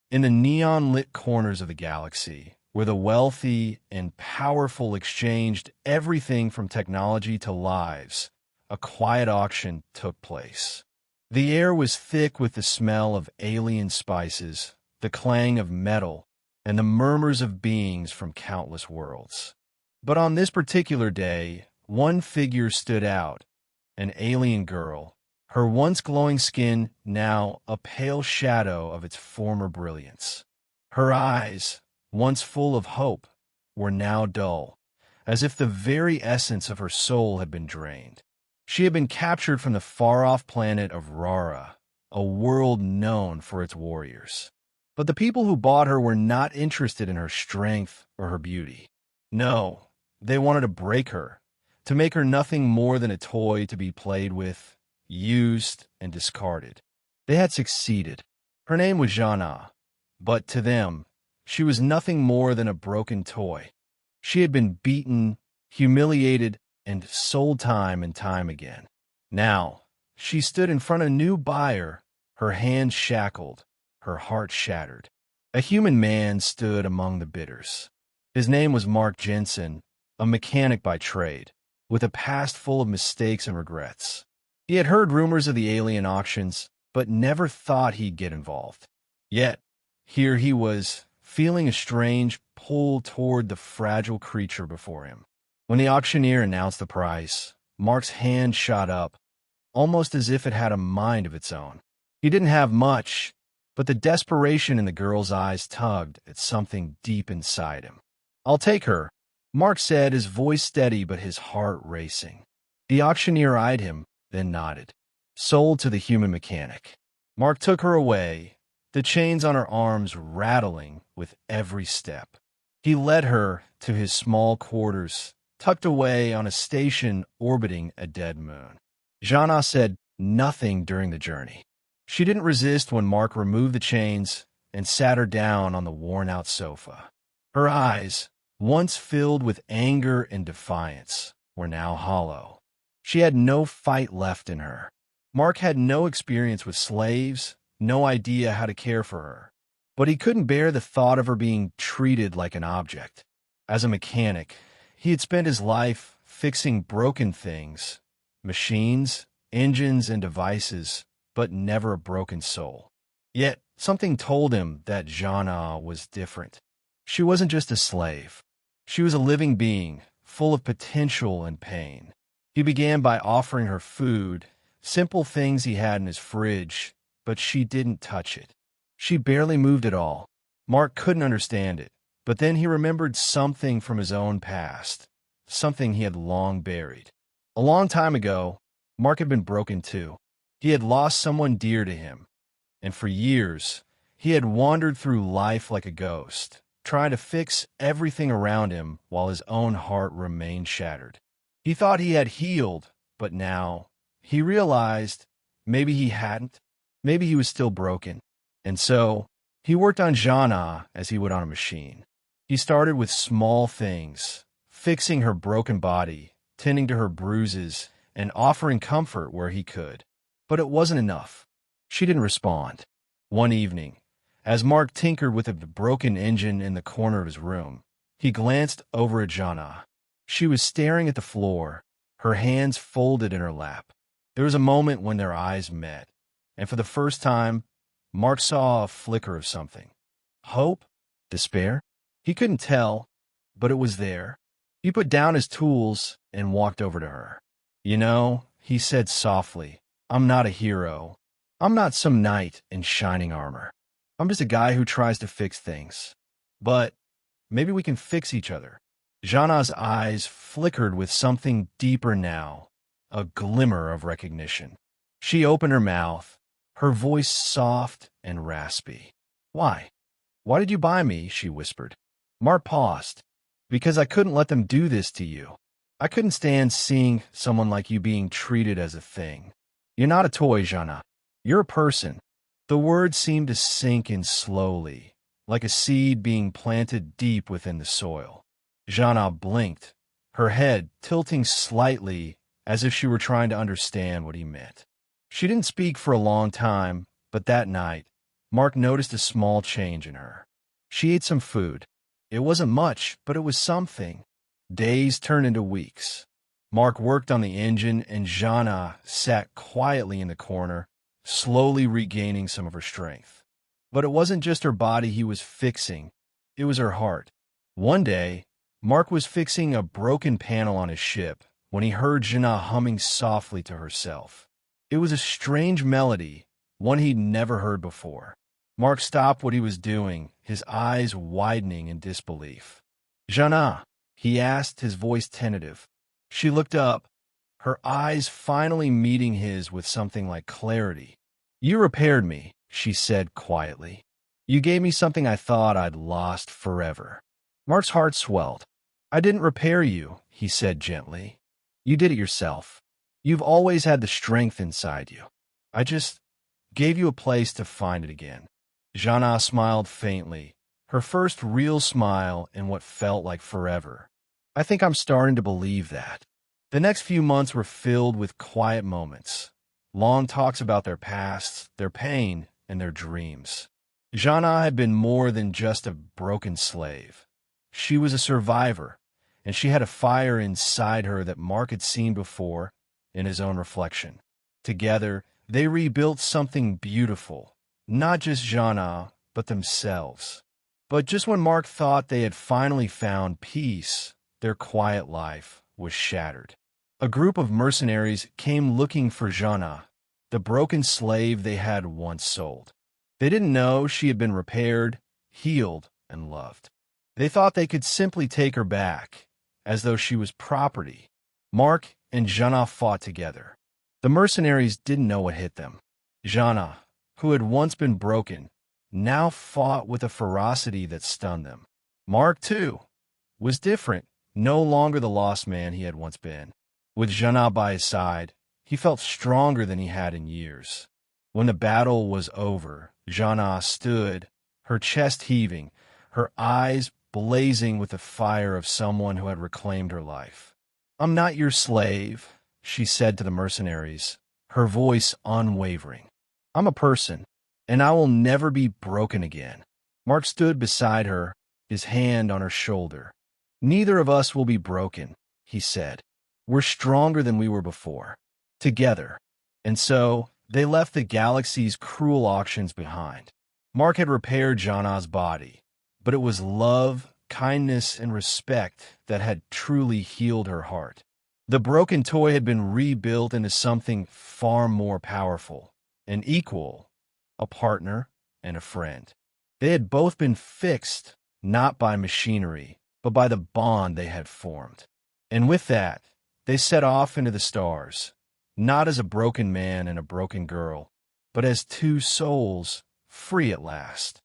In the neon-lit corners of the galaxy, where the wealthy and powerful exchanged everything from technology to lives, a quiet auction took place. The air was thick with the smell of alien spices, the clang of metal, and the murmurs of beings from countless worlds. But on this particular day, one figure stood out, an alien girl, her once glowing skin now a pale shadow of its former brilliance. Her eyes, once full of hope, were now dull, as if the very essence of her soul had been drained. She had been captured from the far-off planet of Rara, a world known for its warriors. But the people who bought her were not interested in her strength or her beauty. No, they wanted to break her, to make her nothing more than a toy to be played with, used, and discarded. They had succeeded. Her name was Janna, but to them, she was nothing more than a broken toy. She had been beaten, humiliated, and sold time and time again. Now, she stood in front of a new buyer, her hands shackled, her heart shattered. A human man stood among the bidders. His name was Mark Jensen, a mechanic by trade, with a past full of mistakes and regrets. He had heard rumors of the alien auctions, but never thought he'd get involved. Yet, here he was, feeling a strange pull toward the fragile creature before him. When the auctioneer announced the price, Mark's hand shot up, almost as if it had a mind of its own. He didn't have much, but the desperation in the girl's eyes tugged at something deep inside him. "I'll take her," Mark said, his voice steady but his heart racing. The auctioneer eyed him, then nodded. "Sold to the human mechanic." Mark took her away, the chains on her arms rattling with every step. He led her to his small quarters, tucked away on a station orbiting a dead moon. Janna said nothing during the journey. She didn't resist when Mark removed the chains and sat her down on the worn-out sofa. Her eyes, once filled with anger and defiance, were now hollow. She had no fight left in her. Mark had no experience with slaves, no idea how to care for her. But he couldn't bear the thought of her being treated like an object. As a mechanic, he had spent his life fixing broken things, machines, engines, and devices, but never a broken soul. Yet, something told him that Janna was different. She wasn't just a slave. She was a living being, full of potential and pain. He began by offering her food, simple things he had in his fridge, but she didn't touch it. She barely moved at all. Mark couldn't understand it, but then he remembered something from his own past, something he had long buried. A long time ago, Mark had been broken too. He had lost someone dear to him, and for years, he had wandered through life like a ghost, trying to fix everything around him while his own heart remained shattered. He thought he had healed, but now he realized maybe he hadn't. Maybe he was still broken. And so he worked on Janna as he would on a machine. He started with small things, fixing her broken body, tending to her bruises, and offering comfort where he could. But it wasn't enough. She didn't respond. One evening, as Mark tinkered with a broken engine in the corner of his room, he glanced over at Janna. She was staring at the floor, her hands folded in her lap. There was a moment when their eyes met, and for the first time, Mark saw a flicker of something. Hope? Despair? He couldn't tell, but it was there. He put down his tools and walked over to her. "You know," he said softly, "I'm not a hero. I'm not some knight in shining armor. I'm just a guy who tries to fix things. But maybe we can fix each other." Janna's eyes flickered with something deeper now, a glimmer of recognition. She opened her mouth, her voice soft and raspy. "Why? Why did you buy me?" she whispered. Mark paused. "Because I couldn't let them do this to you. I couldn't stand seeing someone like you being treated as a thing. You're not a toy, Janna. You're a person." The words seemed to sink in slowly, like a seed being planted deep within the soil. Janna blinked, her head tilting slightly as if she were trying to understand what he meant. She didn't speak for a long time, but that night, Mark noticed a small change in her. She ate some food. It wasn't much, but it was something. Days turned into weeks. Mark worked on the engine, and Janna sat quietly in the corner, slowly regaining some of her strength. But it wasn't just her body he was fixing. It was her heart. One day, Mark was fixing a broken panel on his ship when he heard Janna humming softly to herself. It was a strange melody, one he'd never heard before. Mark stopped what he was doing, his eyes widening in disbelief. "Janna," he asked, his voice tentative. She looked up, her eyes finally meeting his with something like clarity. "You repaired me," she said quietly. "You gave me something I thought I'd lost forever." Mark's heart swelled. "I didn't repair you," he said gently. "You did it yourself. You've always had the strength inside you. I just gave you a place to find it again." Janna smiled faintly, her first real smile in what felt like forever. "I think I'm starting to believe that." The next few months were filled with quiet moments, long talks about their pasts, their pain, and their dreams. Janna had been more than just a broken slave. She was a survivor, and she had a fire inside her that Mark had seen before in his own reflection. Together, they rebuilt something beautiful, not just Janna, but themselves. But just when Mark thought they had finally found peace, their quiet life was shattered. A group of mercenaries came looking for Janna, the broken slave they had once sold. They didn't know she had been repaired, healed, and loved. They thought they could simply take her back, as though she was property. Mark and Janna fought together. The mercenaries didn't know what hit them. Janna, who had once been broken, now fought with a ferocity that stunned them. Mark, too, was different, no longer the lost man he had once been. With Janna by his side, he felt stronger than he had in years. When the battle was over, Janna stood, her chest heaving, her eyes blazing with the fire of someone who had reclaimed her life. "I'm not your slave," she said to the mercenaries, her voice unwavering. "I'm a person, and I will never be broken again." Mark stood beside her, his hand on her shoulder. "Neither of us will be broken," he said. "We're stronger than we were before, together." And so, they left the galaxy's cruel auctions behind. Mark had repaired Janna's body, but it was love, kindness, and respect that had truly healed her heart. The broken toy had been rebuilt into something far more powerful, an equal, a partner, and a friend. They had both been fixed, not by machinery, but by the bond they had formed. And with that, they set off into the stars, not as a broken man and a broken girl, but as two souls free at last.